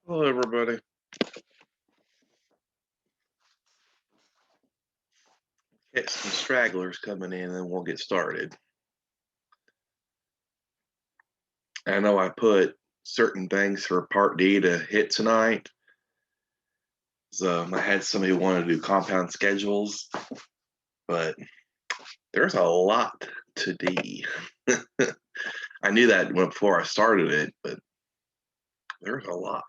Hello, everybody. Get some stragglers coming in and we'll get started. I know I put certain things for Part D to hit tonight. So I had somebody who wanted to do compound schedules, but there's a lot to D. I knew that before I started it, but there's a lot.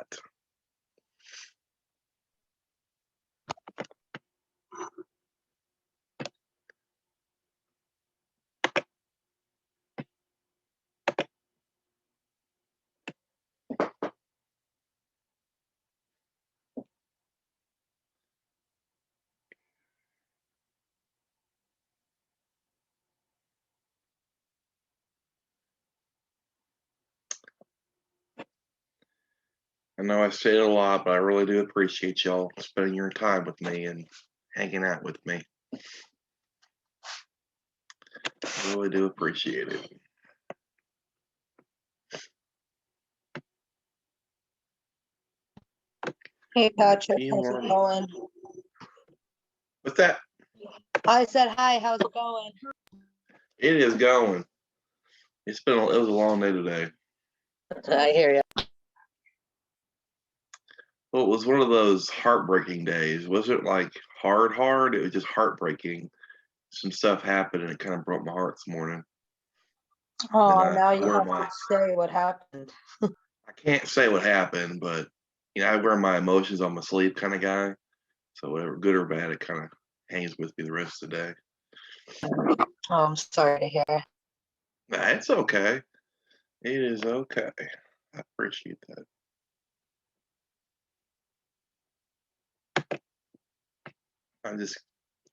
I know I say it a lot, but I really do appreciate y'all spending your time with me and hanging out with me. I really do appreciate it. Hey Patrick, how's it going? What's that? I said hi, how's it going? It is going. It was a long day today. I hear you. Well, it was one of those heartbreaking days. Wasn't like hard. It was just heartbreaking. Some stuff happened and it kind of broke my heart this morning. Oh, now you have to say what happened. I can't say what happened, but I wear my emotions on my sleeve kind of guy. So whatever, good or bad, it kind of hangs with me the rest of the day. Oh, I'm sorry to hear. Nah, it's okay. It is okay. I appreciate that.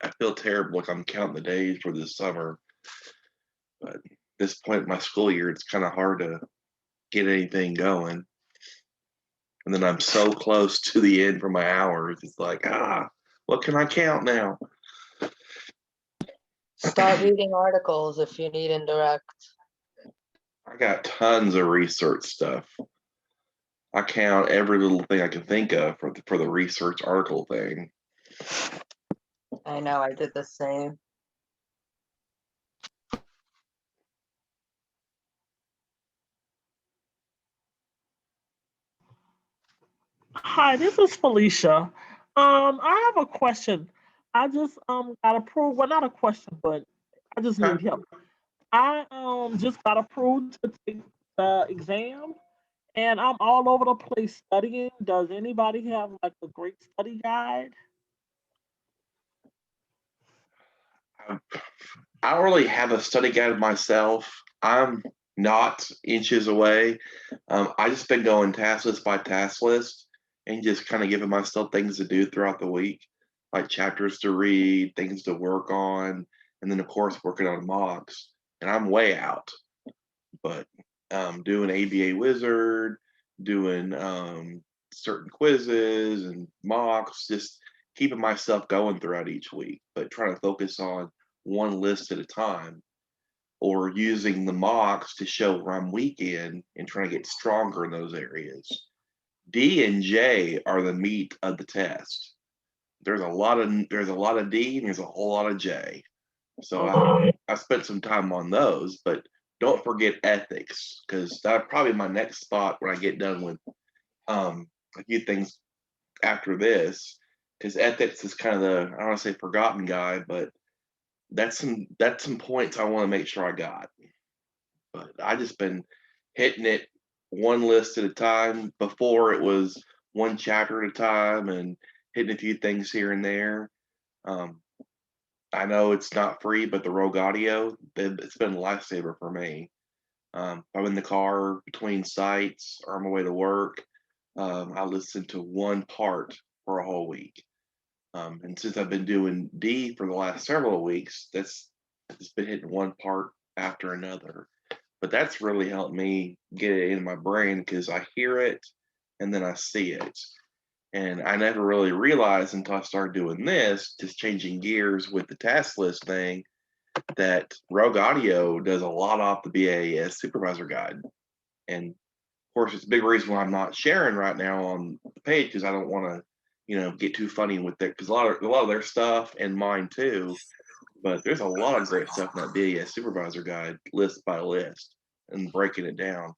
I feel terrible, like I'm counting the days for this summer. But at this point in my school year, it's kind of hard to get anything going. And then I'm so close to the end for my hours. It's like, what can I count now? Start reading articles if you need indirect. I got tons of research stuff. I count every little thing I can think of for the research article thing. I know, I did the same. Hi, this is Felicia. I have a question. I just got approved. Well, not a question, but I just Okay. need help. I just got approved to take the exam, and I'm all over the place studying. Does anybody have like a great study guide? Um, I don't really have a study guide myself. I'm not inches away. I just been going task list by task list and just kind of giving myself things to do throughout the week, like chapters to read, things to work on, and then of course working on mocks. And I'm way out, but doing ABA Wizard, doing certain quizzes and mocks, just keeping myself going throughout each week, but trying to focus on one list at a time or using the mocks to show where I'm weak in and trying to get stronger in those areas. D and J are the meat of the test. There's a lot of D and there's a whole lot of J. So Okay. I spent some time on those, but don't forget ethics because that's probably my next spot when I get done with a few things after this. Because ethics is kind of the I don't want to say forgotten guy, but that's some points I want to make sure I got. But I just been hitting it one list at a time. Before it was one chapter at a time and hitting a few things here and there. Um, I know it's not free, but the Rogue Audio, it's been a lifesaver for me. I'm in the car between sites or on my way to work. I listen to one part for a whole week. And since I've been doing D for the last several weeks, that's it's been hitting one part after another. But that's really helped me get it in my brain because I hear it and then I see it. And I never really realized until I started doing this, just changing gears with the task list thing, that Rogue Audio does a lot off the BAS supervisor guide. And of course, it's a big reason why I'm not sharing right now on the page because I don't want to, get too funny with it because a lot of their stuff and mine too. But there's a lot of great stuff in that BAS supervisor guide, list by list, and breaking it down.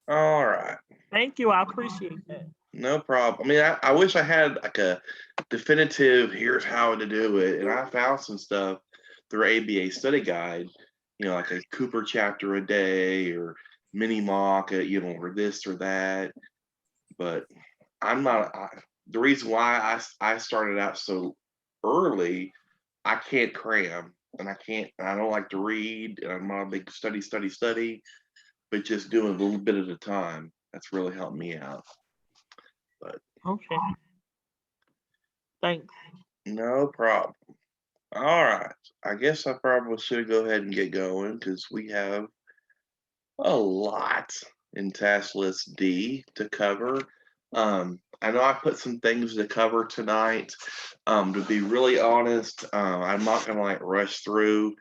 All right. Thank you. I appreciate that. No problem. I mean, I wish I had like a definitive here's how to do it. And I found some stuff through ABA study guide, like a Cooper chapter a day or mini mock, or this or that. But I'm not, the reason why I started out so early, I can't cram and I don't like to read and I'm not a big study, but just doing a little bit at a time. That's really helped me out. But Okay. Thanks. no problem. All right. I guess I probably should go ahead and get going because we have a lot in task list D to cover. I know I put some things to cover tonight. To be really honest, I'm not gonna like rush through,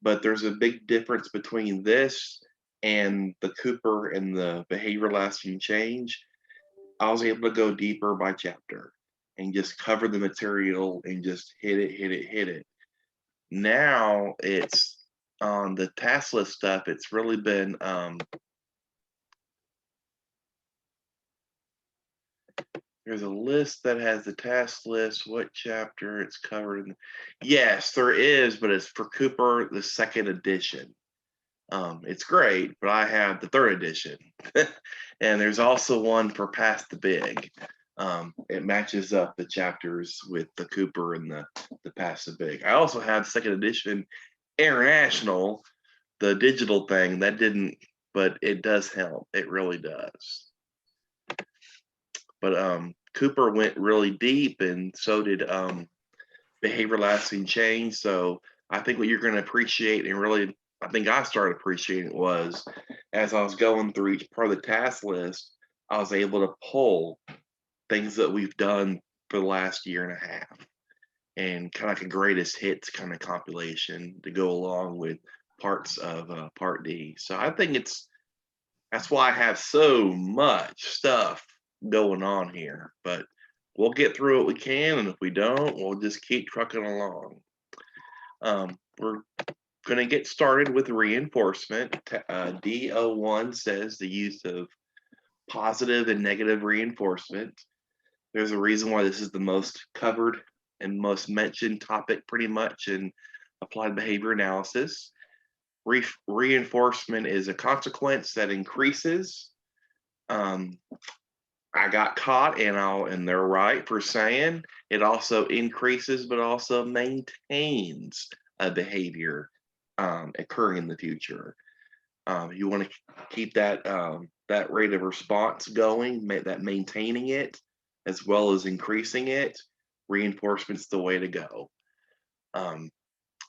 but there's a big difference between this and the Cooper and the behavior lasting change. I was able to go deeper by chapter and just cover the material and just hit it, hit it, hit it. Now it's on the task list stuff. It's really been there's a list that has the task list, what chapter it's covered in. Yes, there is, but it's for Cooper, the second edition. It's great, but I have the third edition. And there's also one for Past the Big. It matches up the chapters with the Cooper and the Past the Big. I also have second edition International, the digital thing that didn't, but it does help. It really does. But Cooper went really deep, and so did behavior lasting change. So I think what you're going to appreciate, and really, I think I started appreciating it was as I was going through each part of the task list, I was able to pull things that we've done for the last year and a half and kind of like a greatest hits kind of compilation to go along with parts of part D. So I think that's why I have so much stuff going on here. But we'll get through what we can, and if we don't, we'll just keep trucking along. We're going to get started with reinforcement. D01 says the use of positive and negative reinforcement. There's a reason why this is the most covered and most mentioned topic pretty much in applied behavior analysis. Reinforcement is a consequence that increases. I got caught, and they're right for saying it also increases, but also maintains a behavior occurring in the future. You want to keep that that rate of response going, that maintaining it, as well as increasing it. Reinforcement's the way to go.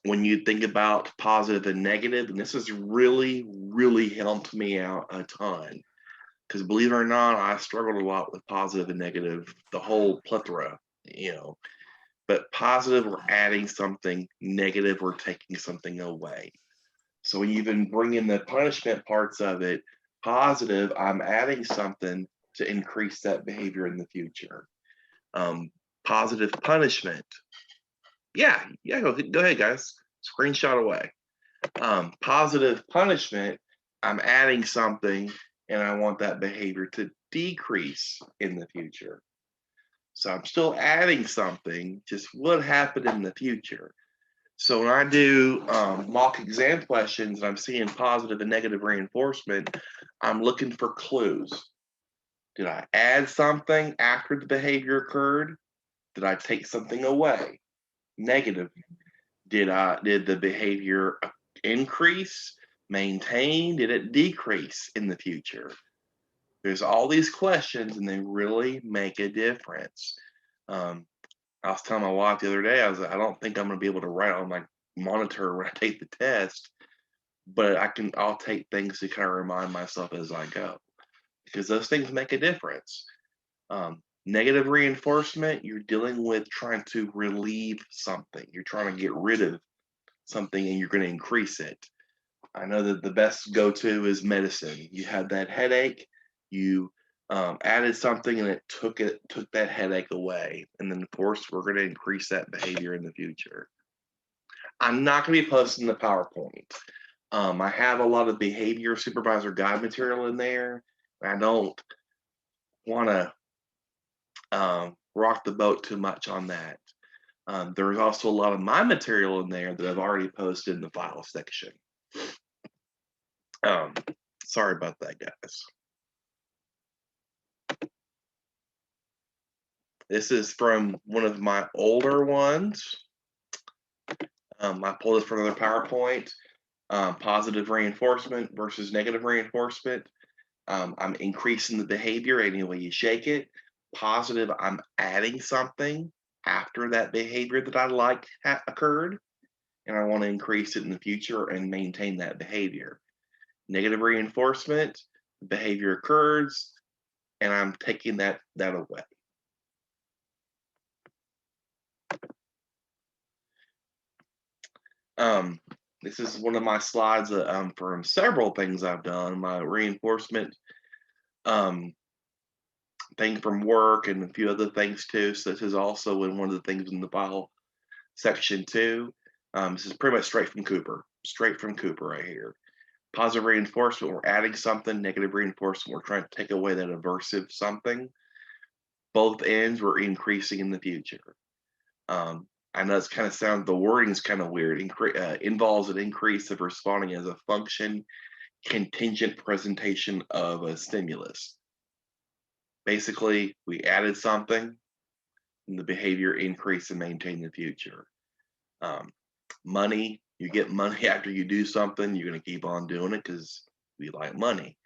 When you think about positive and negative, and this has really, really helped me out a ton. Because believe it or not, I struggled a lot with positive and negative, the whole plethora, you know. But positive, we're adding something, negative, we're taking something away. So when you even bring in the punishment parts of it, positive, I'm adding something to increase that behavior in the future. Positive punishment. Yeah, go ahead, guys. Screenshot away. Positive punishment, I'm adding something and I want that behavior to decrease in the future. So I'm still adding something, just what happened in the future. So when I do mock exam questions and I'm seeing positive and negative reinforcement, I'm looking for clues. Did I add something after the behavior occurred? Did I take something away? Negative. Did the behavior increase, maintain? Did it decrease in the future? There's all these questions and they really make a difference. I was telling my wife the other day, I was like, I don't think I'm going to be able to write on my monitor when I take the test, but I'll take things to kind of remind myself as I go, because those things make a difference. Negative reinforcement, you're dealing with trying to relieve something. You're trying to get rid of something and you're going to increase it. I know that the best go-to is medicine. You had that headache, you added something and it took that headache away. And then of course we're going to increase that behavior in the future. I'm not going to be posting the PowerPoint. I have a lot of behavior supervisor guide material in there. I don't want to rock the boat too much on that. There's also a lot of my material in there that I've already posted in the file section. Sorry about that, guys. This is from one of my older ones. I pulled it from another PowerPoint. Positive reinforcement versus negative reinforcement. I'm increasing the behavior any way you shake it. Positive, I'm adding something after that behavior that I like occurred, and I want to increase it in the future and maintain that behavior. Negative reinforcement, behavior occurs, and I'm taking that away. This is one of my slides from several things I've done. My reinforcement thing from work and a few other things too. So this is also in one of the things in the file section too. This is pretty much straight from Cooper right here. Positive reinforcement, we're adding something. Negative reinforcement, we're trying to take away that aversive something. Both ends we're increasing in the future. I know it's kind of sounds, the wording is kind of weird. Involves an increase of responding as a function contingent presentation of a stimulus. Basically, we added something and the behavior increase and maintain the future. Money, you get money after you do something, you're going to keep on doing it because we like money.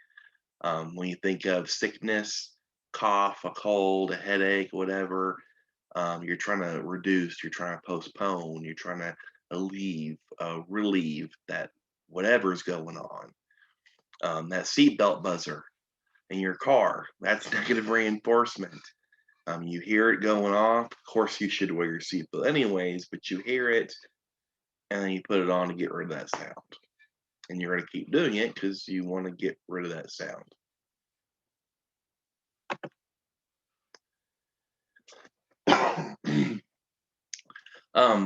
When you think of sickness, cough, a cold, a headache, whatever, you're trying to reduce, you're trying to postpone, you're trying to relieve that whatever's going on. That seatbelt buzzer in your car, that's negative reinforcement. You hear it going off, of course you should wear your seatbelt anyways, but you hear it and then you put it on to get rid of that sound. And you're going to keep doing it because you want to get rid of that sound.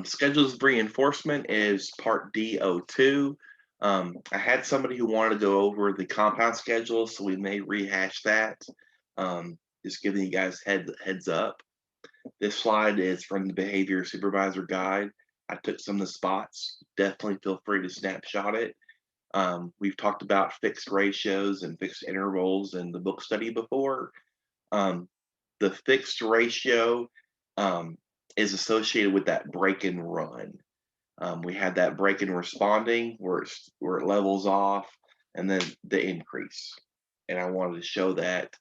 Schedules of reinforcement is part D02. I had somebody who wanted to go over the compound schedule, so we may rehash that. Just giving you guys heads up. This slide is from the Behavior Supervisor Guide. I took some of the spots. Definitely feel free to snapshot it. We've talked about fixed ratios and fixed intervals in the book study before. The fixed ratio is associated with that break and run. We had that break and responding where it levels off, and then the increase. And I wanted to show that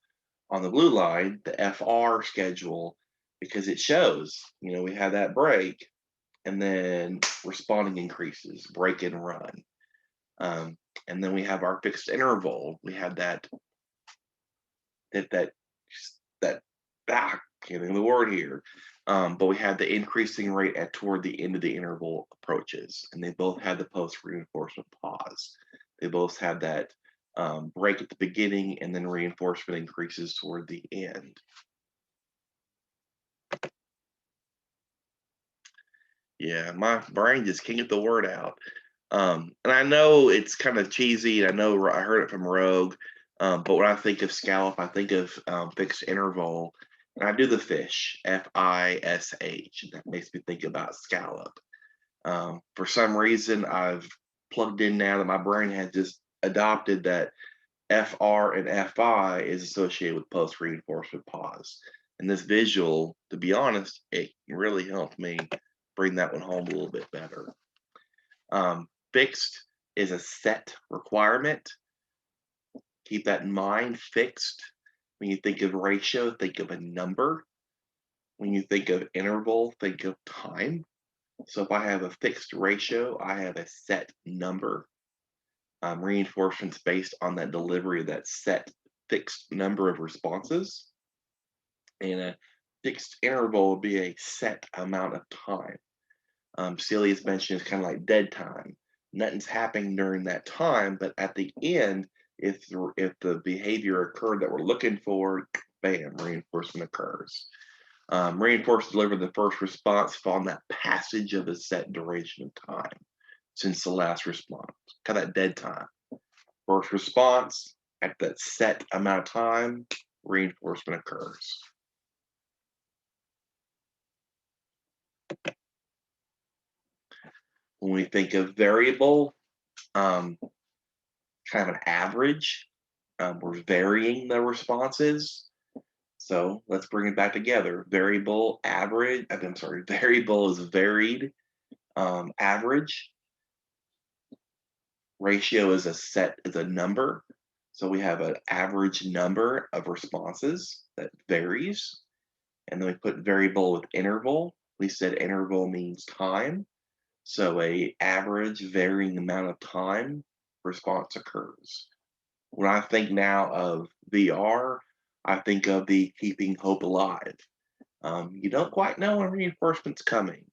on the blue line, the FR schedule, because it shows, we have that break, and then responding increases, break and run. And then we have our fixed interval. We have that can't think of the word here. But we have the increasing rate toward the end of the interval approaches, and they both have the post reinforcement pause. They both have that break at the beginning, and then reinforcement increases toward the end. Yeah, my brain just can't get the word out. And I know it's kind of cheesy. I know I heard it from Rogue, but when I think of scallop, I think of fixed interval. And I do the fish, FISH. That makes me think about scallop. For some reason, I've plugged in now that my brain has just adopted that FR and FI is associated with post reinforcement pause. And this visual, to be honest, it really helped me bring that one home a little bit better. Fixed is a set requirement. Keep that in mind, fixed. When you think of ratio, think of a number. When you think of interval, think of time. So if I have a fixed ratio, I have a set number. Reinforcement's based on that delivery of that set fixed number of responses. And a fixed interval will be a set amount of time. Celia's mentioned it's kind of like dead time. Nothing's happening during that time, but at the end, if the behavior occurred that we're looking for, bam, reinforcement occurs. Reinforce deliver the first response following that passage of a set duration of time since the last response, kind of that dead time. First response at that set amount of time, reinforcement occurs. When we think of variable, kind of an average, we're varying the responses. So let's bring it back together. Variable is varied. Average ratio is a number. So we have an average number of responses that varies. And then we put variable with interval. We said interval means time. So a average varying amount of time response occurs. When I think now of VR, I think of the keeping hope alive. You don't quite know when reinforcement's coming.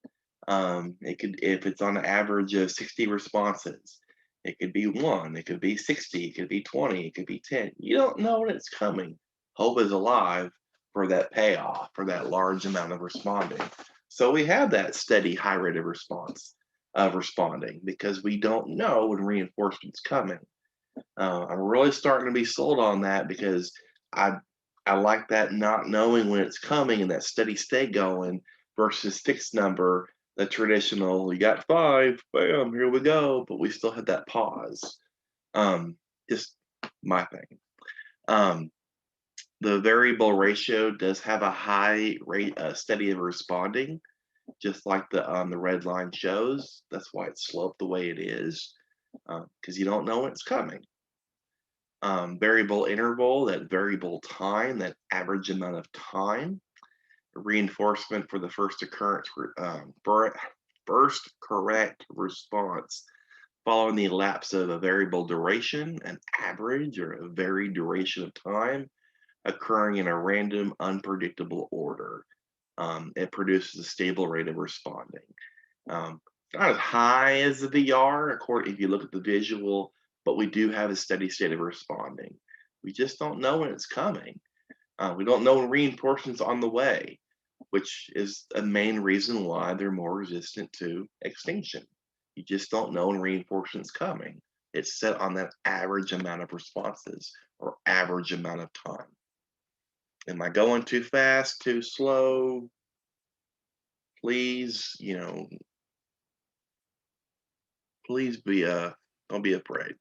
If it's on an average of 60 responses, it could be 1, it could be 60, it could be 20, it could be 10. You don't know when it's coming. Hope is alive for that payoff, for that large amount of responding. So we have that steady high rate of response of responding because we don't know when reinforcement's coming. I'm really starting to be sold on that because I like that not knowing when it's coming and that steady state going versus fixed number, the traditional, you got 5, bam, here we go, but we still had that pause. Just my thing. The variable ratio does have a high rate, steady of responding, just like the red line shows. That's why it's sloped the way it is, because you don't know when it's coming. Variable interval, that variable time, that average amount of time. Reinforcement for the first occurrence, first correct response following the elapse of a variable duration, an average or a varied duration of time occurring in a random, unpredictable order. It produces a stable rate of responding. Not as high as the VR, if you look at the visual, but we do have a steady state of responding. We just don't know when it's coming. We don't know when reinforcement's on the way, which is a main reason why they're more resistant to extinction. You just don't know when reinforcement's coming. It's set on that average amount of responses or average amount of time. Am I going too fast, too slow? Please, please don't be afraid.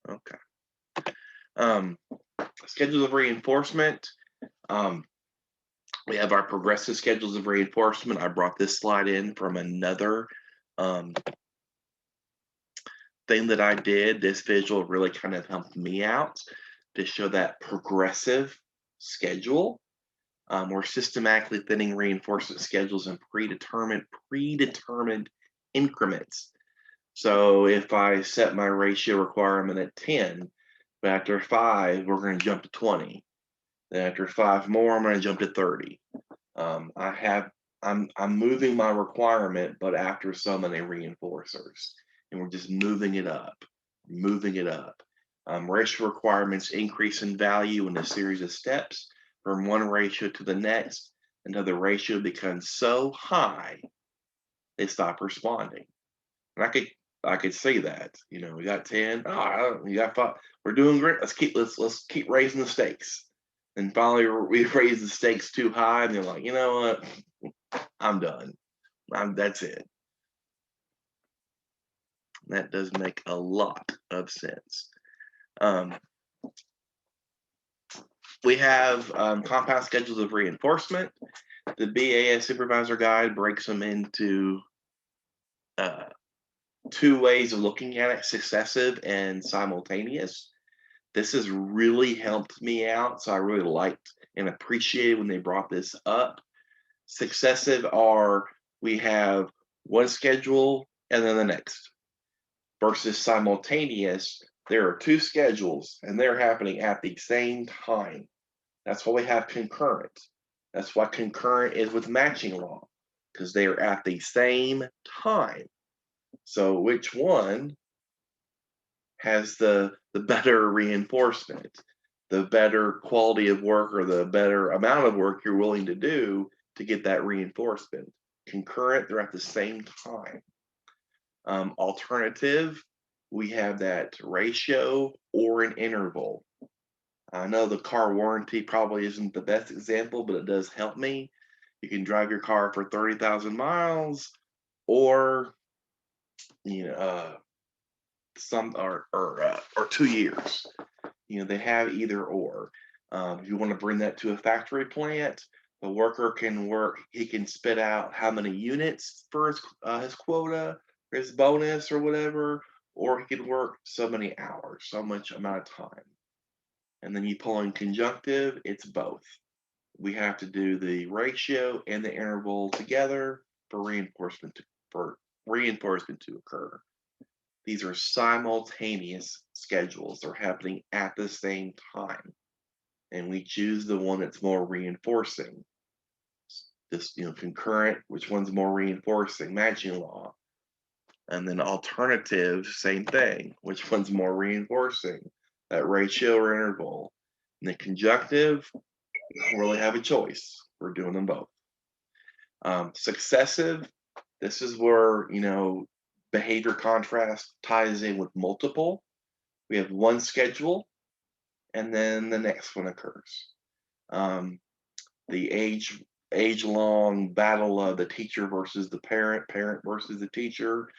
Okay. Schedules of reinforcement. We have our progressive schedules of reinforcement. I brought this slide in from another thing that I did. This visual really kind of helped me out to show that progressive schedule. We're systematically thinning reinforcement schedules in predetermined increments. So if I set my ratio requirement at 10, but after 5, we're going to jump to 20. Then after 5 more, I'm going to jump to 30. I'm moving my requirement, but after so many reinforcers, and we're just moving it up. Ratio requirements increase in value in a series of steps from one ratio to the next until the ratio becomes so high they stop responding. And I could see that. We got 10. You got 5. We're doing great. Let's keep raising the stakes. And finally, we raise the stakes too high, and they're like, you know what? I'm done. That's it. That does make a lot of sense. We have compound schedules of reinforcement. The BAS Supervisor Guide breaks them into 2 ways of looking at it: successive and simultaneous. This has really helped me out, so I really liked and appreciated when they brought this up. Successive are, we have one schedule and then the next, versus simultaneous, there are 2 schedules and they're happening at the same time. That's why we have concurrent. That's why concurrent is with matching law, because they are at the same time. So which one has the better reinforcement, the better quality of work, or the better amount of work you're willing to do to get that reinforcement? Concurrent, they're at the same time. Alternative, we have that ratio or an interval. I know the car warranty probably isn't the best example, but it does help me. You can drive your car for 30,000 miles, or some or 2 years. They have either or. If you want to bring that to a factory plant, the worker can work. He can spit out how many units for his quota, or his bonus, or whatever, or he can work so many hours, so much amount of time. And then you pull in conjunctive, it's both. We have to do the ratio and the interval together for reinforcement to occur. These are simultaneous schedules. They're happening at the same time. And we choose the one that's more reinforcing. This, concurrent, which one's more reinforcing? Matching law. And then alternative, same thing. Which one's more reinforcing? That ratio or interval. And the conjunctive, we don't really have a choice. We're doing them both. Successive, this is where, behavior contrast ties in with multiple. We have one schedule, and then the next one occurs. The age-long battle of the teacher versus the parent versus the teacher.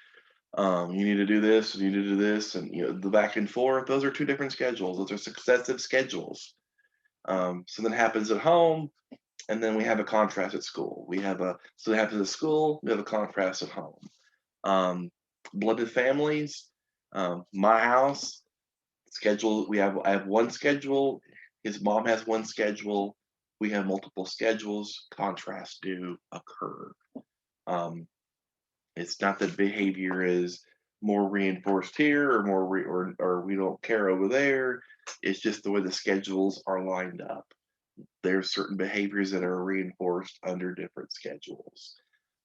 You need to do this, you need to do this, and the back and forth. Those are 2 different schedules. Those are successive schedules. Something happens at home, and then we have a contrast at school. So it happens at school, we have a contrast at home. Blended families, my house schedule. I have one schedule. His mom has one schedule. We have multiple schedules. Contrasts do occur. It's not that behavior is more reinforced here or more or we don't care over there. It's just the way the schedules are lined up. There's certain behaviors that are reinforced under different schedules.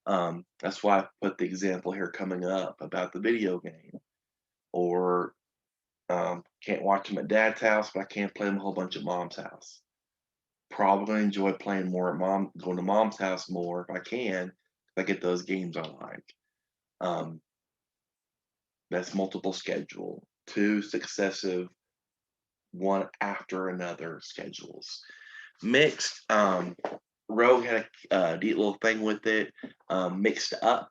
That's why I put the example here coming up about the video game, or can't watch them at dad's house, but I can't play them a whole bunch at mom's house. probably enjoy playing more at going to mom's house more if I can. If I get those games I like. Um, that's multiple schedule, 2 successive, one after another schedules. Mixed, Rogue had a neat little thing with it. Mixed up,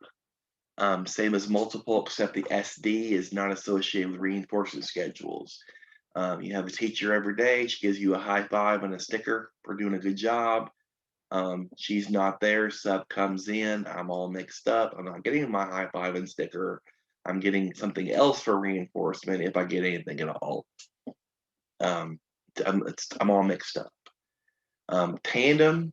same as multiple, except the SD is not associated with reinforcement schedules. You have a teacher every day. She gives you a high five and a sticker for doing a good job. She's not there. Sub comes in. I'm all mixed up. I'm not getting my high five and sticker. I'm getting something else for reinforcement if I get anything at all. I'm all mixed up. Tandem,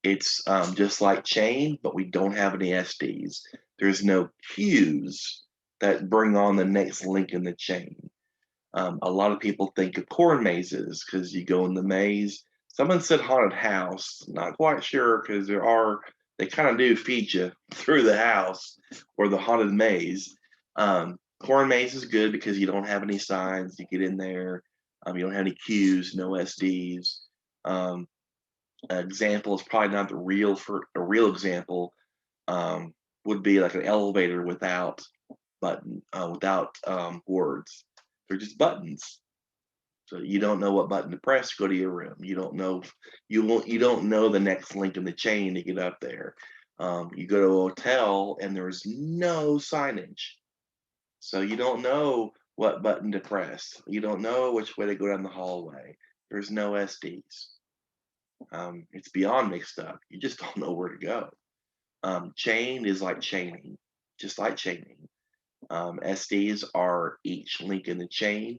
it's just like chain, but we don't have any SDs. There's no cues that bring on the next link in the chain. A lot of people think of corn mazes because you go in the maze. Someone said haunted house. Not quite sure because they kind of do feed you through the house or the haunted maze. Corn maze is good because you don't have any signs. You get in there. You don't have any cues, no SDs. Example is probably not the real for a real example. Would be like an elevator without without words. They're just buttons. So you don't know what button to press to go to your room. You don't know you don't know the next link in the chain to get up there. You go to a hotel and there's no signage. So you don't know what button to press. You don't know which way to go down the hallway. There's no SDs. It's beyond mixed up. You just don't know where to go. Chain is like chaining, just like chaining. SDs are each link in the chain.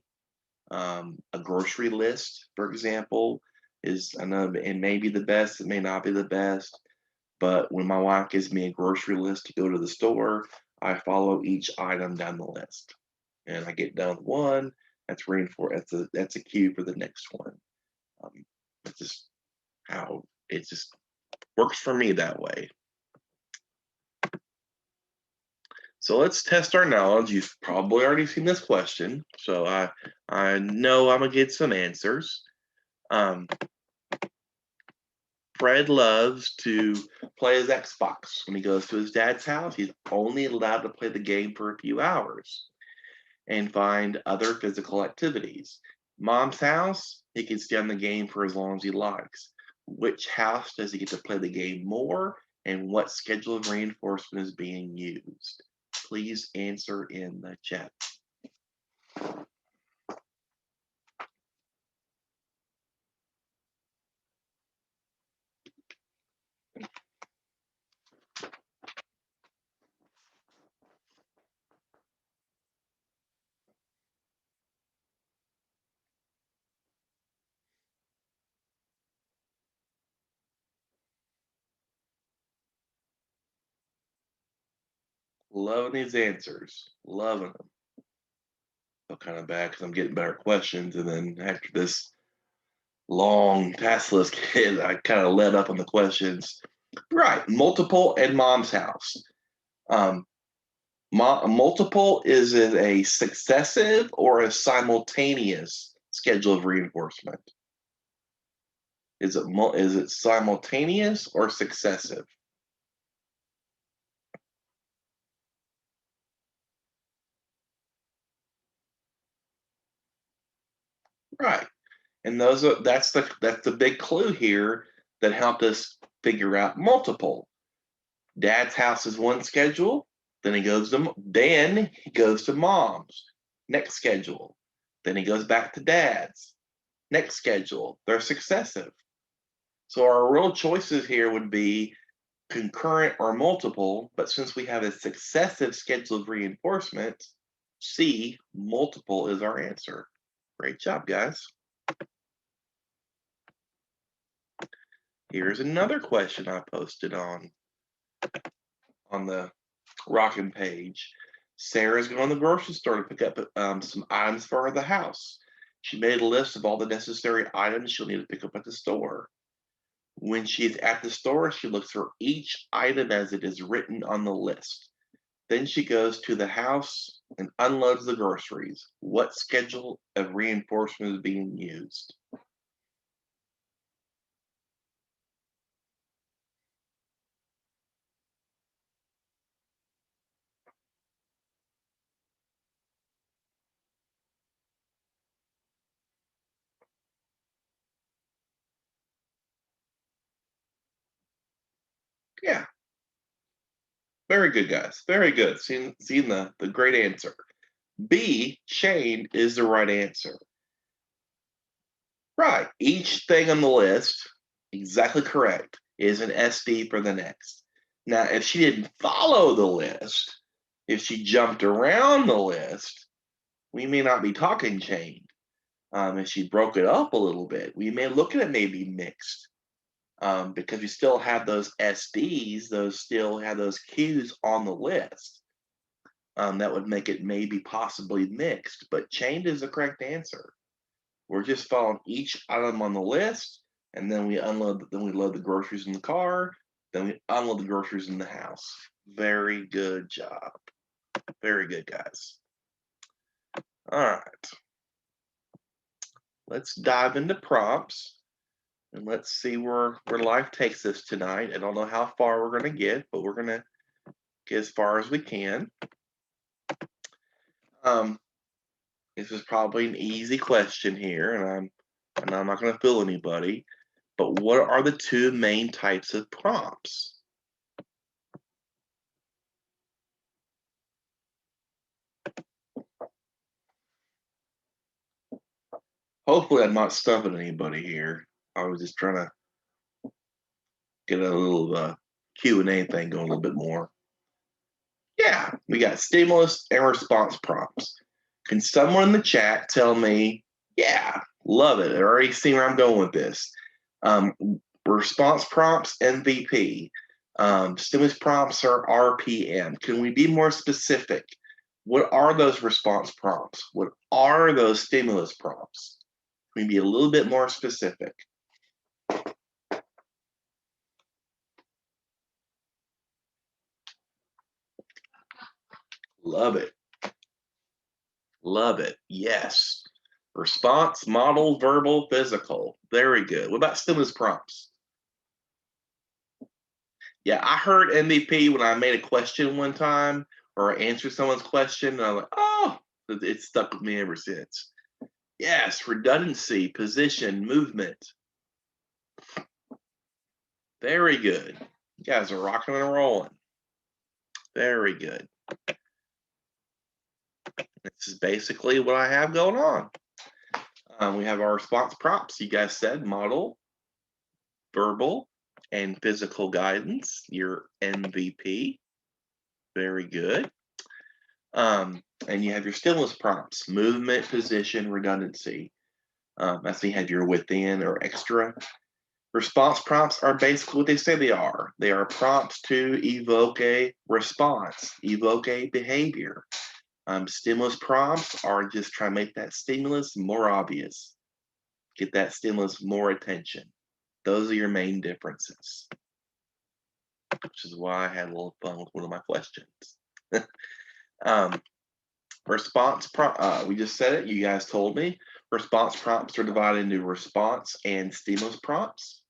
A grocery list, for example, is I know it may be the best, it may not be the best, but when my wife gives me a grocery list to go to the store, I follow each item down the list, and I get done with one. That's reinforced. That's a cue for the next one. It's just how it just works for me that way. So let's test our knowledge. You've probably already seen this question, so I know I'm gonna get some answers. Fred loves to play his Xbox. When he goes to his dad's house, he's only allowed to play the game for a few hours and find other physical activities. Mom's house, he can stay on the game for as long as he likes. Which house does he get to play the game more, and what schedule of reinforcement is being used? Please answer in the chat. Loving these answers, loving them. Feel kind of bad because I'm getting better questions, and then after this long task list kid, I kind of let up on the questions. Right, multiple and mom's house. Multiple, is it a successive or a simultaneous schedule of reinforcement? Is it simultaneous or successive? Right. And that's the big clue here that helped us figure out multiple. Dad's house is one schedule, then he goes to mom's next schedule. Then he goes back to dad's next schedule. They're successive. So our real choices here would be concurrent or multiple, but since we have a successive schedule of reinforcement, C, multiple is our answer. Great job, guys. Here's another question I posted on the Rockin' page. Sarah's going to the grocery store to pick up some items for the house. She made a list of all the necessary items she'll need to pick up at the store. When she's at the store, she looks for each item as it is written on the list. Then she goes to the house and unloads the groceries. What schedule of reinforcement is being used? Yeah. Very good, guys. Very good. Seeing the great answer. B, chained is the right answer. Right. Each thing on the list, exactly correct, is an SD for the next. Now, if she didn't follow the list, if she jumped around the list, we may not be talking chained. If she broke it up a little bit, we may look at it maybe mixed. Because we still have those SDs, those still have those Qs on the list. That would make it maybe possibly mixed, but chained is the correct answer. We're just following each item on the list, and then we unload. Then we load the groceries in the car. Then we unload the groceries in the house. Very good job. Very good, guys. All right. Let's dive into prompts, and let's see where life takes us tonight. I don't know how far we're going to get, but we're going to get as far as we can. This is probably an easy question here, and I'm not going to fool anybody. But what are the two main types of prompts? Hopefully, I'm not stumping anybody here. I was just trying to get a little Q&A thing going a little bit more. Yeah, we got stimulus and response prompts. Can someone in the chat tell me, yeah, love it. I already see where I'm going with this. Response prompts, MVP. Stimulus prompts are RPM. Can we be more specific? What are those response prompts? What are those stimulus prompts? Can we be a little bit more specific? Love it. Love it. Yes. Response, model, verbal, physical. Very good. What about stimulus prompts? Yeah, I heard MVP when I made a question one time or answered someone's question, and I'm like, oh, it's stuck with me ever since. Yes, redundancy, position, movement. Very good. You guys are rocking and rolling. Very good. This is basically what I have going on. We have our response prompts. You guys said model, verbal, and physical guidance. Your MVP. Very good. And you have your stimulus prompts, movement, position, redundancy. That's when you have your within or extra. Response prompts are basically what they say they are. They are prompts to evoke a response, evoke a behavior. Stimulus prompts are just trying to make that stimulus more obvious, get that stimulus more attention. Those are your main differences, which is why I had a little fun with one of my questions. Response prompt, we just said it, you guys told me. Response prompts are divided into response and stimulus prompts.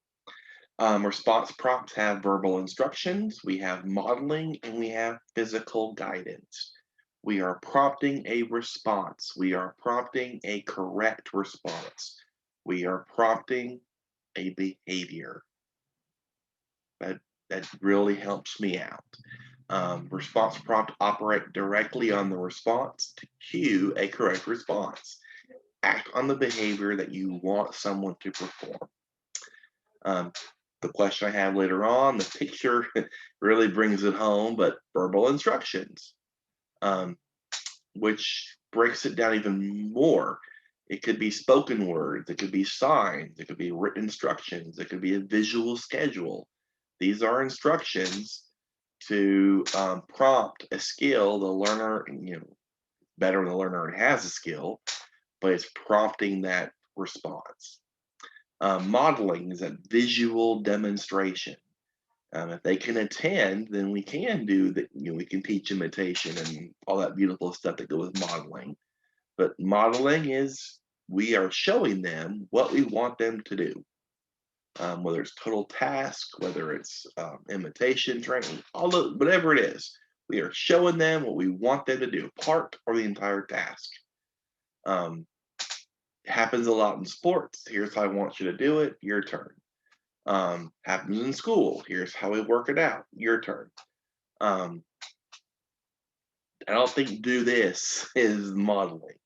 Response prompts have verbal instructions, we have modeling, and we have physical guidance. We are prompting a response. We are prompting a correct response. We are prompting a behavior. That really helps me out. Response prompt operate directly on the response to cue a correct response. Act on the behavior that you want someone to perform. The question I have later on, the picture really brings it home, but verbal instructions, which breaks it down even more. It could be spoken words, it could be signs, it could be written instructions, it could be a visual schedule. These are instructions to prompt a skill the learner, better when the learner has a skill, but it's prompting that response. Modeling is a visual demonstration. If they can attend, then we can do that. We can teach imitation and all that beautiful stuff that goes with modeling. But modeling is we are showing them what we want them to do. Whether it's total task, whether it's imitation training, whatever it is, we are showing them what we want them to do, part or the entire task. Happens a lot in sports. Here's how I want you to do it. Your turn. Happens in school. Here's how we work it out. Your turn. I don't think do this is modeling.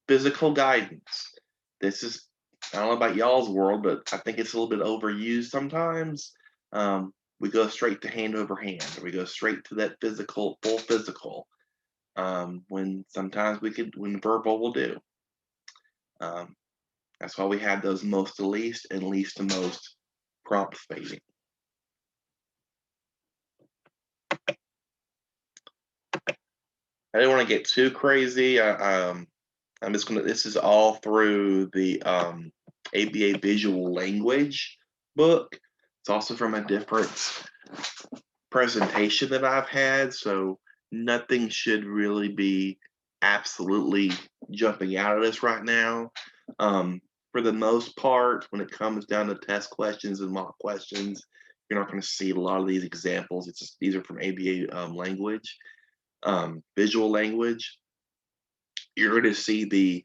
Physical guidance. This is, I don't know about y'all's world, but I think it's a little bit overused sometimes. We go straight to hand over hand. We go straight to that physical, full physical. When sometimes when verbal will do. That's why we have those most to least and least to most prompt fading. I didn't want to get too crazy. I'm just gonna. This is all through the ABA Visual Language book. It's also from a different presentation that I've had, so nothing should really be absolutely jumping out at us right now. For the most part, when it comes down to test questions and mock questions, you're not going to see a lot of these examples. It's just, these are from ABA language, visual language. You're going to see the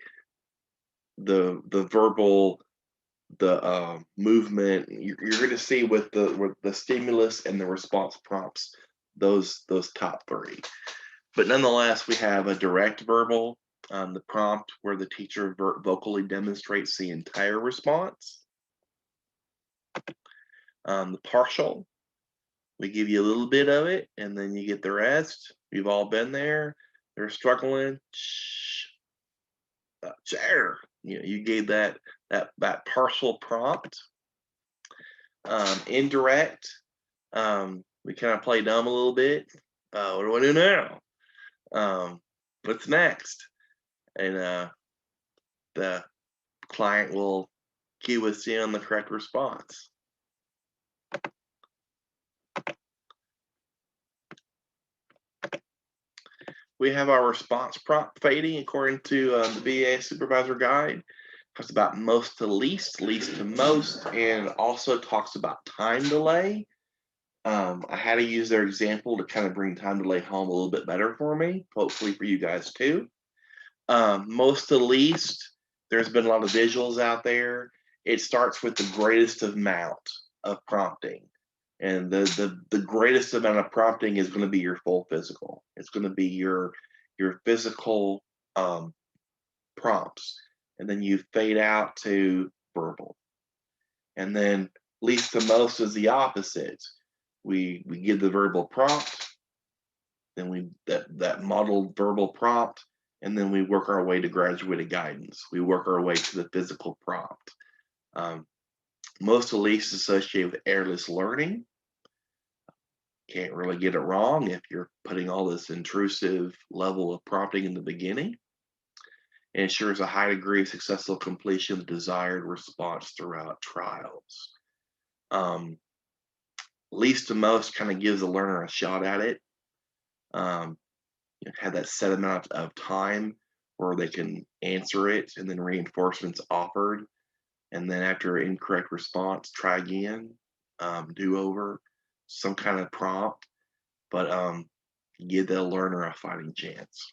verbal, the movement. You're going to see with the stimulus and the response prompts, those top three. But nonetheless, we have a direct verbal, the prompt where the teacher vocally demonstrates the entire response. The partial, we give you a little bit of it and then you get the rest. We've all been there. They're struggling. Share. You gave that partial prompt. Indirect, we kind of play dumb a little bit. What do I do now? What's next? And the client will cue us in on the correct response. We have our response prompt fading according to the VA Supervisor Guide. Talks about most to least, least to most, and also talks about time delay. I had to use their example to kind of bring time delay home a little bit better for me, hopefully for you guys too. Most to least, there's been a lot of visuals out there. It starts with the greatest amount of prompting. And the greatest amount of prompting is going to be your full physical. It's going to be your physical prompts. And then you fade out to verbal. And then least to most is the opposite. We give the verbal prompt, then we that modeled verbal prompt, and then we work our way to graduated guidance. We work our way to the physical prompt. Most to least associated with airless learning. Can't really get it wrong if you're putting all this intrusive level of prompting in the beginning. It ensures a high degree of successful completion of the desired response throughout trials. Least to most kind of gives the learner a shot at it. Have that set amount of time where they can answer it, and then reinforcements offered. And then after incorrect response, try again, do over, some kind of prompt, but give the learner a fighting chance.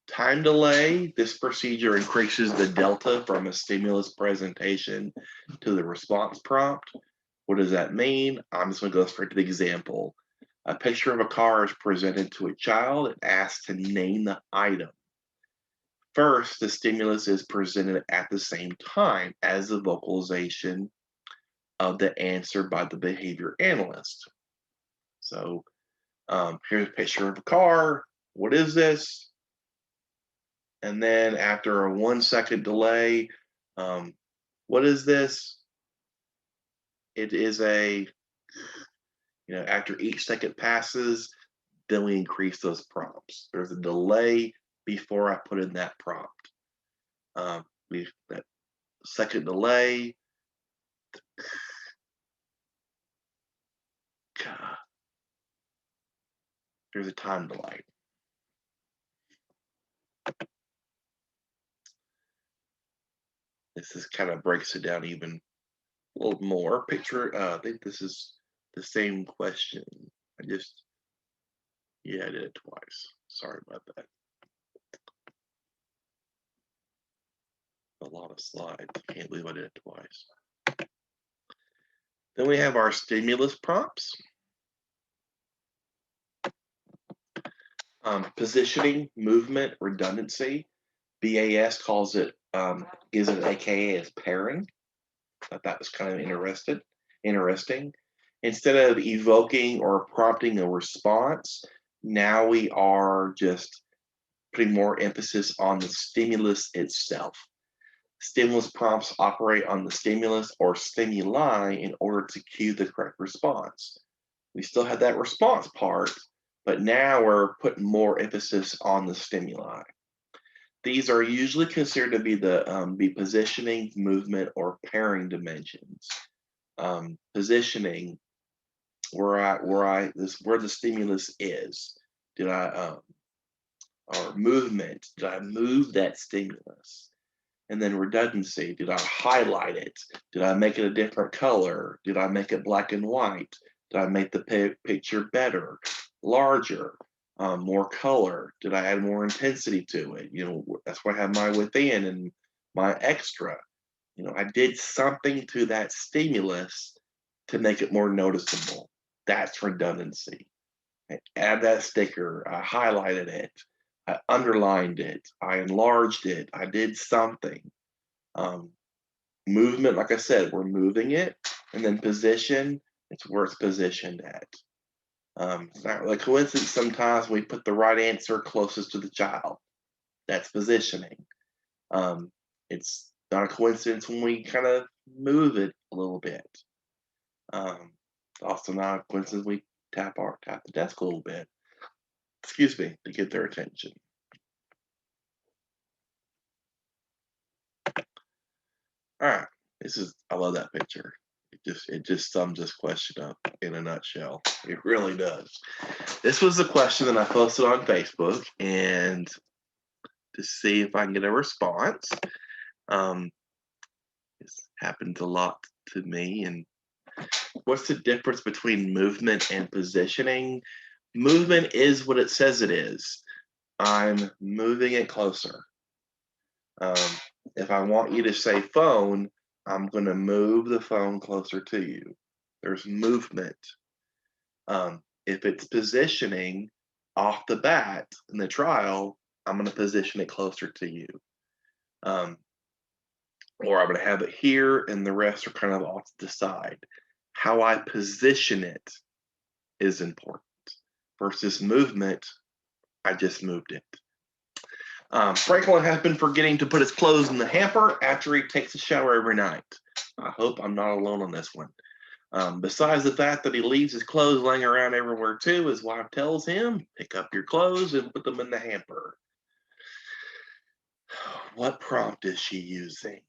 Time delay, this procedure increases the delta from a stimulus presentation to the response prompt. What does that mean? I'm just going to go straight to the example. A picture of a car is presented to a child and asked to name the item. First, the stimulus is presented at the same time as the vocalization of the answer by the behavior analyst. So here's a picture of a car. What is this? And then after a 1 second delay, what is this? It is a, after each second passes, then we increase those prompts. There's a delay before I put in that prompt. That second delay. There's a time delay. This kind of breaks it down even a little more. Picture, I think this is the same question. I did it twice. Sorry about that. A lot of slides. Can't believe I did it twice. Then we have our stimulus prompts. Positioning, movement, redundancy. BAS calls it, gives it AKA as pairing. I thought that was kind of interesting. Instead of evoking or prompting a response, now we are just putting more emphasis on the stimulus itself. Stimulus prompts operate on the stimulus or stimuli in order to cue the correct response. We still have that response part, but now we're putting more emphasis on the stimuli. These are usually considered to be the positioning, movement, or pairing dimensions. Positioning, where the stimulus is. Did I or movement? Did I move that stimulus? And then redundancy, did I highlight it? Did I make it a different color? Did I make it black and white? Did I make the picture better, larger, more color? Did I add more intensity to it? You know, that's why I have my within and my extra. You know, I did something to that stimulus to make it more noticeable. That's redundancy. I add that sticker, I highlighted it, I underlined it, I enlarged it, I did something. Movement, like I said, we're moving it, and then position, it's where it's positioned at. It's not really a coincidence sometimes we put the right answer closest to the child. That's positioning. It's not a coincidence when we kind of move it a little bit. Also not a coincidence we tap the desk a little bit. Excuse me, to get their attention. All right, I love that picture. It just sums this question up in a nutshell. It really does. This was the question that I posted on Facebook, and to see if I can get a response. This happens a lot to me. And what's the difference between movement and positioning? Movement is what it says it is. I'm moving it closer. If I want you to say phone, I'm going to move the phone closer to you. There's movement. If it's positioning off the bat in the trial, I'm going to position it closer to you. Or I'm going to have it here and the rest are kind of off to the side. How I position it is important. Versus movement, I just moved it. Franklin has been forgetting to put his clothes in the hamper after he takes a shower every night. I hope I'm not alone on this one. Besides the fact that he leaves his clothes laying around everywhere too, his wife tells him, pick up your clothes and put them in the hamper. What prompt is she using?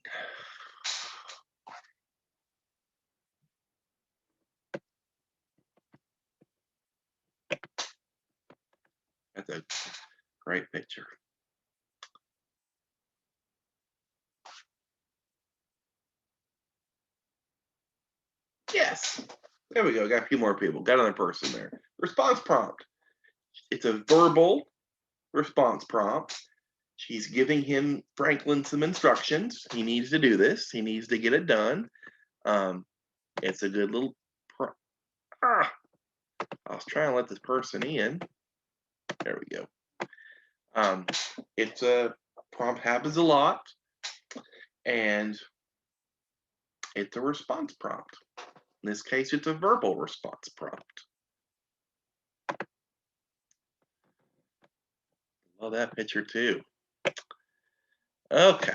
That's a great picture. Yes, there we go. Got a few more people. Got another person there. Response prompt. It's a verbal response prompt. She's giving Franklin, some instructions. He needs to do this. He needs to get it done. It's a good little I was trying to let this person in. There we go. It's a prompt happens a lot, and it's a response prompt. In this case, it's a verbal response prompt. Love that picture too. Okay.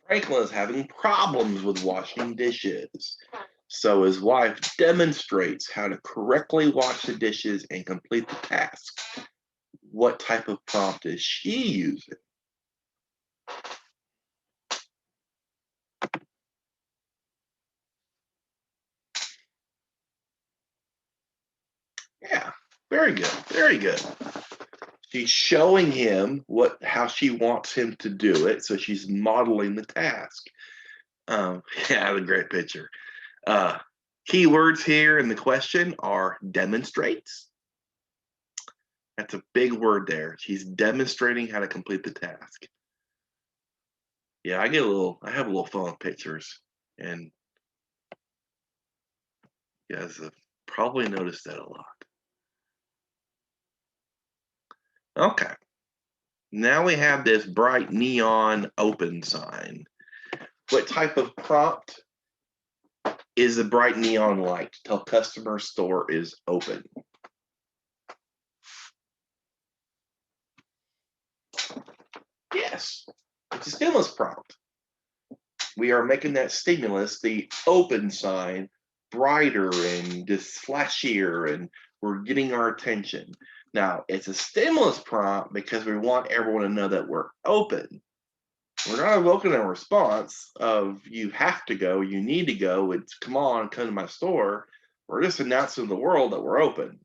Franklin is having problems with washing dishes. So his wife demonstrates how to correctly wash the dishes and complete the task. What type of prompt is she using? Yeah, very good, very good. She's showing him how she wants him to do it, so she's modeling the task. Yeah, that's a great picture. Keywords here in the question are demonstrates. That's a big word there. She's demonstrating how to complete the task. Yeah, I have a little fun with pictures, and you guys have probably noticed that a lot. Okay, now we have this bright neon open sign. What type of prompt is a bright neon light to tell customer store is open? Yes, it's a stimulus prompt. We are making that stimulus, the open sign, brighter and just flashier, and we're getting our attention. Now, it's a stimulus prompt because we want everyone to know that we're open. We're not evoking a response of you have to go, you need to go, it's come on, come to my store. We're just announcing to the world that we're open.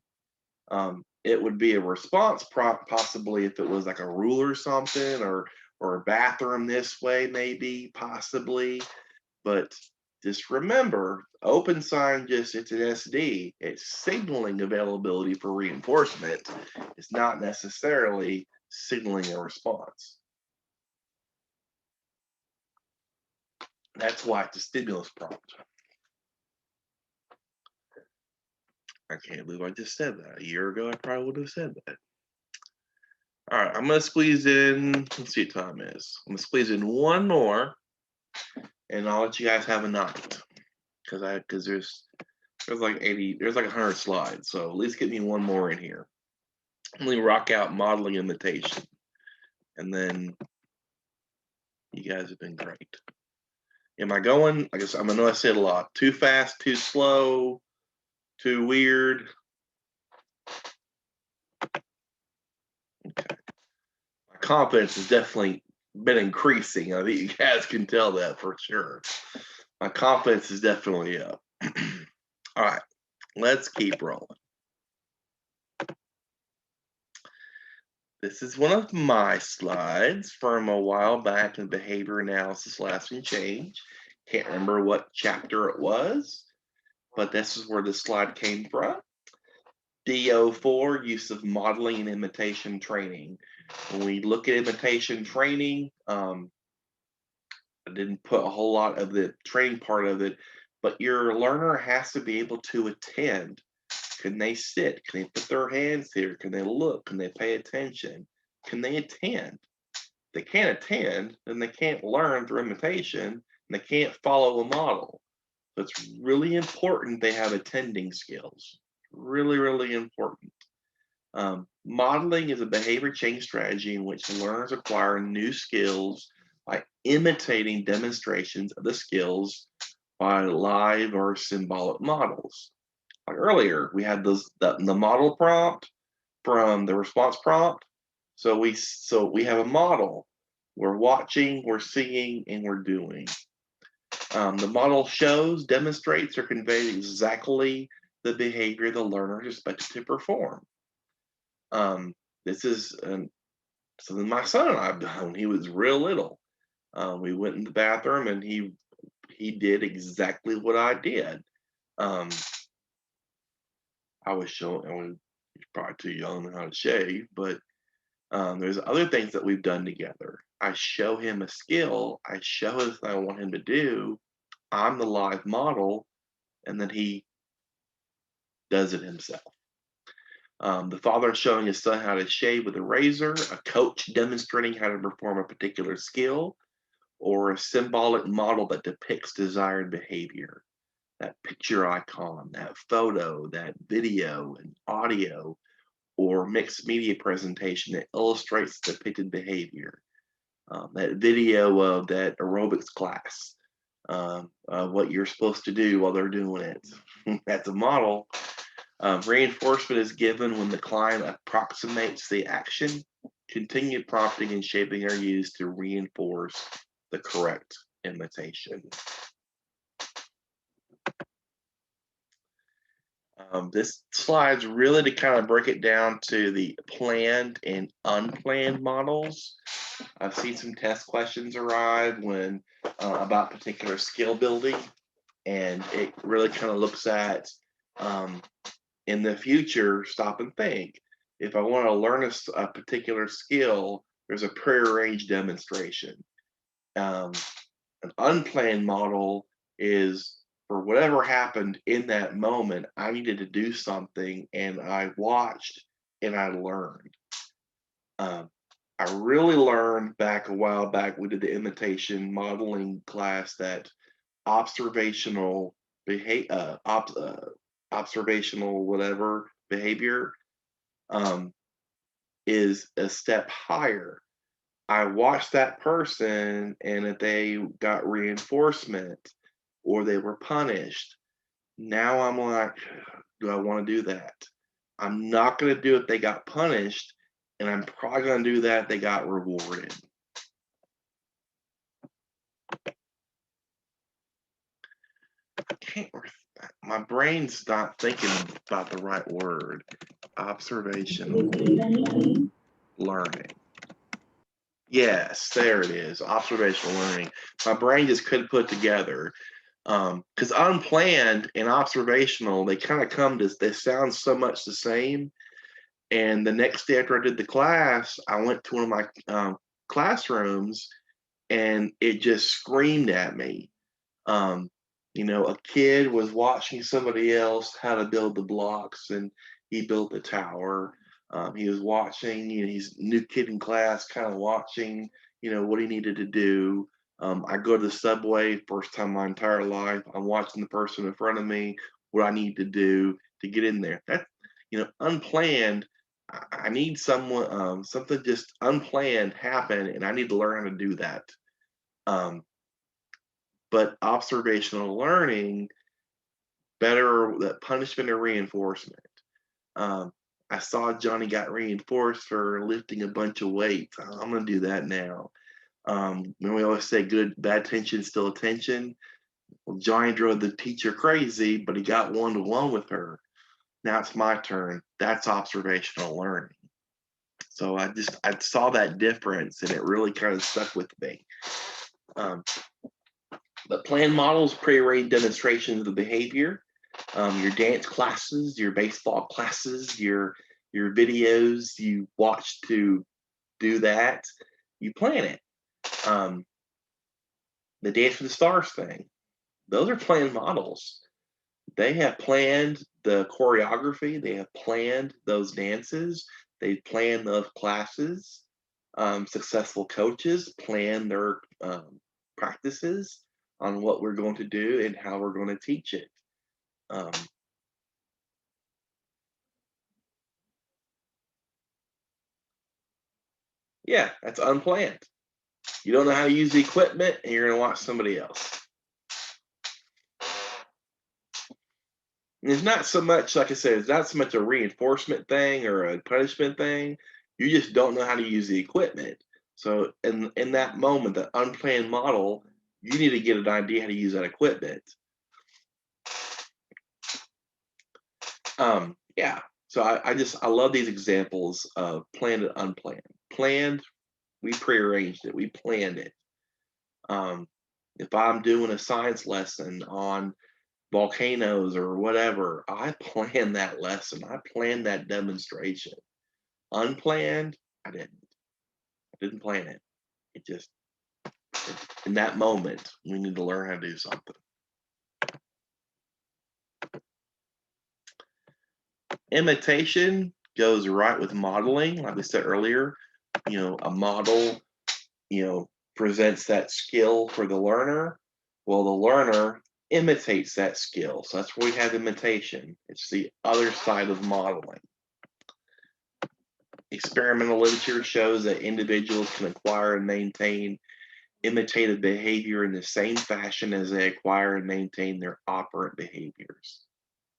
It would be a response prompt possibly if it was like a rule or something, or a bathroom this way, maybe, possibly. But just remember, open sign it's an SD. It's signaling availability for reinforcement. It's not necessarily signaling a response. That's why it's a stimulus prompt. I can't believe I just said that. A year ago, I probably would have said that. All right, I'm gonna squeeze in. Let's see what time it is. I'm gonna squeeze in one more, and I'll let you guys have a night. Because there's like 80, there's like 100 slides. So at least get me one more in here. Let me rock out modeling imitation, and then you guys have been great. Am I going? I guess I know I said a lot. Too fast, too slow, too weird. Okay. My confidence has definitely been increasing. I think you guys can tell that for sure. My confidence is definitely up. All right, let's keep rolling. This is one of my slides from a while back in behavior analysis, lasting change. Can't remember what chapter it was, but this is where the slide came from. DO4, use of modeling and imitation training. When we look at imitation training, I didn't put a whole lot of the training part of it, but your learner has to be able to attend. Can they sit? Can they put their hands here? Can they look? Can they pay attention? Can they attend? If they can't attend, then they can't learn through imitation, and they can't follow a model. So it's really important they have attending skills. Really, really important. Modeling is a behavior change strategy in which learners acquire new skills by imitating demonstrations of the skills by live or symbolic models. Like earlier, we had the model prompt from the response prompt. So we have a model. We're watching, we're seeing, and we're doing. The model shows, demonstrates, or conveys exactly the behavior the learner is expected to perform. This is something my son and I have done when he was real little. We went in the bathroom and he did exactly what I did. I was showing, he's probably too young to know how to shave, but there's other things that we've done together. I show him a skill, I show him what I want him to do. I'm the live model, and then he does it himself. The father showing his son how to shave with a razor, a coach demonstrating how to perform a particular skill, or a symbolic model that depicts desired behavior. That picture icon, that photo, that video and audio, or mixed media presentation that illustrates depicted behavior. That video of that aerobics class, what you're supposed to do while they're doing it. That's a model. Reinforcement is given when the client approximates the action. Continued prompting and shaping are used to reinforce the correct imitation. This slide's really to kind of break it down to the planned and unplanned models. I've seen some test questions arrive when about particular skill building, and it really kind of looks at in the future, stop and think. If I want to learn a particular skill, there's a prearranged demonstration. An unplanned model is for whatever happened in that moment, I needed to do something and I watched and I learned. I really learned back a while back, we did the imitation modeling class, that observational behavior, observational whatever behavior um, is a step higher. I watched that person, and if they got reinforcement or they were punished, now I'm like, do I want to do that? I'm not going to do it if they got punished, and I'm probably going to do that if they got rewarded. I can't, my brain's not thinking about the right word. Observational learning. Yes, there it is. Observational learning. My brain just couldn't put it together. Because unplanned and observational, they kind of come to, they sound so much the same. And the next day after I did the class, I went to one of my classrooms, and it just screamed at me. A kid was watching somebody else how to build the blocks, and he built the tower. He was watching, he's a new kid in class, kind of watching, what he needed to do. I go to the subway, first time in my entire life. I'm watching the person in front of me, what I need to do to get in there. That, unplanned. I need someone, something just unplanned happen, and I need to learn how to do that. But observational learning, better that punishment or reinforcement. Um, I saw Johnny got reinforced for lifting a bunch of weights. I'm going to do that now. When we always say bad attention is still attention. Well, Johnny drove the teacher crazy, but he got one-to-one with her. Now it's my turn. That's observational learning. So I saw that difference, and it really kind of stuck with me. The plan models pre-arranged demonstrations of the behavior. Your dance classes, your baseball classes, your videos you watch to do that, you plan it. The Dance for the Stars thing, those are planned models. They have planned the choreography, they have planned those dances, they plan those classes. Successful coaches plan their practices on what we're going to do and how we're going to teach it. Yeah, that's unplanned. You don't know how to use the equipment, and you're going to watch somebody else. And it's not so much, like I said, it's not so much a reinforcement thing or a punishment thing. You just don't know how to use the equipment. So in that moment, the unplanned model, you need to get an idea how to use that equipment. Yeah. So I love these examples of planned and unplanned. Planned, we prearranged it, we planned it. If I'm doing a science lesson on volcanoes or whatever, I plan that lesson. I plan that demonstration. Unplanned, I didn't plan it. It just, in that moment, we need to learn how to do something. Imitation goes right with modeling. Like we said earlier, a model, presents that skill for the learner. Well, the learner imitates that skill. So that's where we have imitation. It's the other side of modeling. Experimental literature shows that individuals can acquire and maintain imitative behavior in the same fashion as they acquire and maintain their operant behaviors.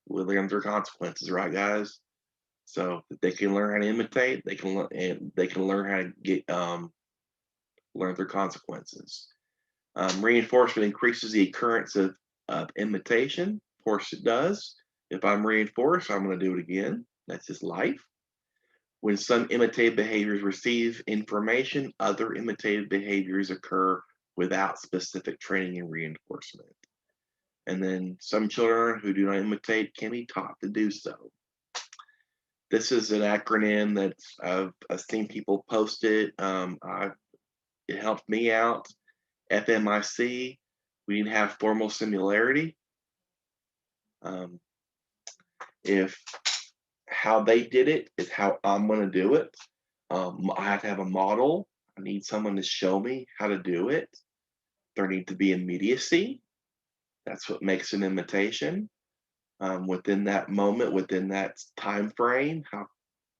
With their consequences, right, guys? So if they can learn how to imitate, they can learn how to get learn their consequences. Reinforcement increases the occurrence of imitation. Of course, it does. If I'm reinforced, I'm going to do it again. That's just life. When some imitative behaviors receive information, other imitative behaviors occur without specific training and reinforcement. And then some children who do not imitate can be taught to do so. This is an acronym that I've seen people post it. It helped me out. FMIC, we need to have formal similarity. If how they did it is how I'm going to do it, I have to have a model. I need someone to show me how to do it. There need to be immediacy. That's what makes an imitation. Within that moment, within that time frame, how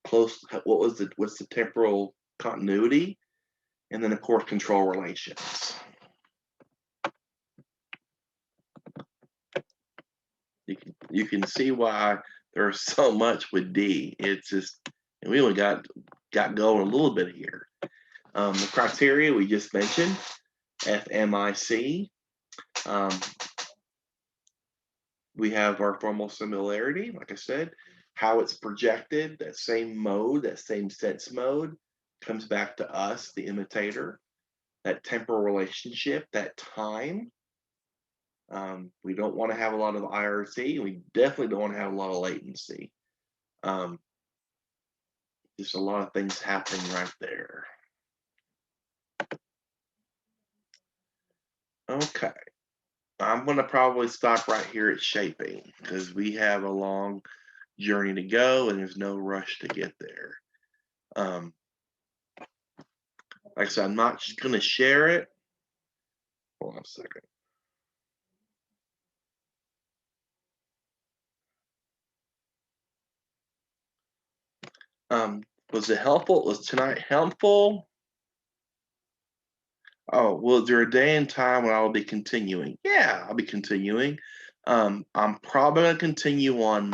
close, what's the temporal continuity, and then of course control relations. You can see why there's so much with D. It's just, and we only got going a little bit here. The criteria we just mentioned, FMIC. We have our formal similarity, like I said, how it's projected, that same mode, that same sense mode comes back to us, the imitator, that temporal relationship, that time. We don't want to have a lot of IRC. We definitely don't want to have a lot of latency. Just a lot of things happening right there. Okay. I'm going to probably stop right here at shaping because we have a long journey to go and there's no rush to get there. Like I said, I'm not just going to share it. Hold on a second. Was it helpful? Was tonight helpful? Oh, well, is there a day and time when I will be continuing? Yeah, I'll be continuing. I'm probably going to continue on